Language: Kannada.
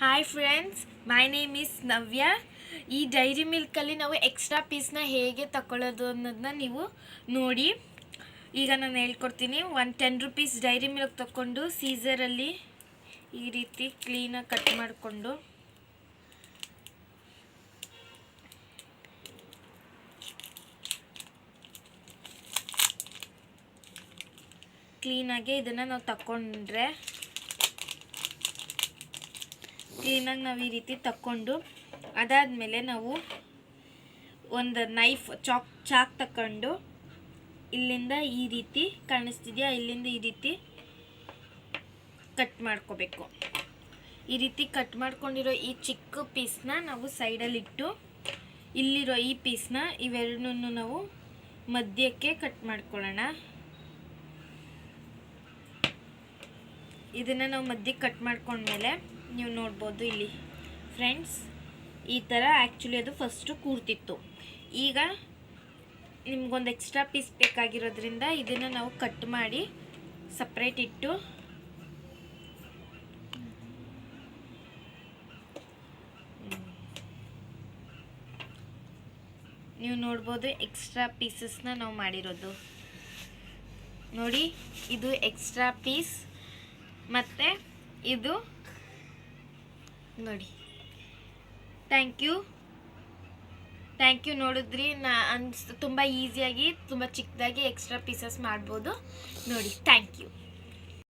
Hi friends, my name is Navya. ಈ ಡೈರಿ ಮಿಲ್ಕಲ್ಲಿ ನಾವು ಎಕ್ಸ್ಟ್ರಾ ಪೀಸ್ನ ಹೇಗೆ ತಗೊಳ್ಳೋದು ಅನ್ನೋದನ್ನ ನೀವು ನೋಡಿ. ಈಗ ನಾನು ಹೇಳ್ಕೊಡ್ತೀನಿ. 10 ರೂಪೀಸ್ ಡೈರಿ ಮಿಲ್ಕ್ ತಗೊಂಡು ಸೀಸರಲ್ಲಿ ಈ ರೀತಿ ಕ್ಲೀನಾಗಿ ಕಟ್ ಮಾಡಿಕೊಂಡು ಕ್ಲೀನಾಗಿ ಇದನ್ನು ನಾವು ತಗೊಂಡ್ರೆ ಕ್ಲೀನಾಗಿ ನಾವು ಈ ರೀತಿ ತಗೊಂಡು ಅದಾದಮೇಲೆ ನಾವು ಒಂದು ನೈಫ್ ಚಾಕ್ ತಗೊಂಡು ಇಲ್ಲಿಂದ ಈ ರೀತಿ ಕಾಣಿಸ್ತಿದೆಯಾ, ಇಲ್ಲಿಂದ ಈ ರೀತಿ ಕಟ್ ಮಾಡ್ಕೋಬೇಕು. ಈ ರೀತಿ ಕಟ್ ಮಾಡ್ಕೊಂಡಿರೋ ಈ ಚಿಕ್ಕ ಪೀಸ್ನ ನಾವು ಸೈಡಲ್ಲಿಟ್ಟು ಇಲ್ಲಿರೋ ಈ ಪೀಸ್ನ ಇವೆರಡನ್ನೂ ನಾವು ಮಧ್ಯಕ್ಕೆ ಕಟ್ ಮಾಡ್ಕೊಳ್ಳೋಣ. ಇದನ್ನು ನಾವು ಮಧ್ಯಕ್ಕೆ ಕಟ್ ಮಾಡ್ಕೊಂಡ್ಮೇಲೆ ನೀವು ನೋಡ್ಬೋದು ಇಲ್ಲಿ ಫ್ರೆಂಡ್ಸ್, ಈ ಥರ ಆ್ಯಕ್ಚುಲಿ ಅದು ಫಸ್ಟು ಕೂರ್ತಿತ್ತು. ಈಗ ನಿಮ್ಗೊಂದು ಎಕ್ಸ್ಟ್ರಾ ಪೀಸ್ ಬೇಕಾಗಿರೋದ್ರಿಂದ ಇದನ್ನು ನಾವು ಕಟ್ ಮಾಡಿ ಸಪ್ರೇಟ್ ಇಟ್ಟು ನೀವು ನೋಡ್ಬೋದು ಎಕ್ಸ್ಟ್ರಾ ಪೀಸಸ್ನ ನಾವು ಮಾಡಿರೋದು ನೋಡಿ. ಇದು ಎಕ್ಸ್ಟ್ರಾ ಪೀಸ್ ಮತ್ತು ಇದು ನೋಡಿ. ಥ್ಯಾಂಕ್ ಯು ನೋಡಿದ್ರಿ. ತುಂಬ ಈಸಿಯಾಗಿ ತುಂಬ ಚಿಕ್ಕದಾಗಿ ಎಕ್ಸ್ಟ್ರಾ ಪೀಸಸ್ ಮಾಡ್ಬೋದು ನೋಡಿ. Thank you.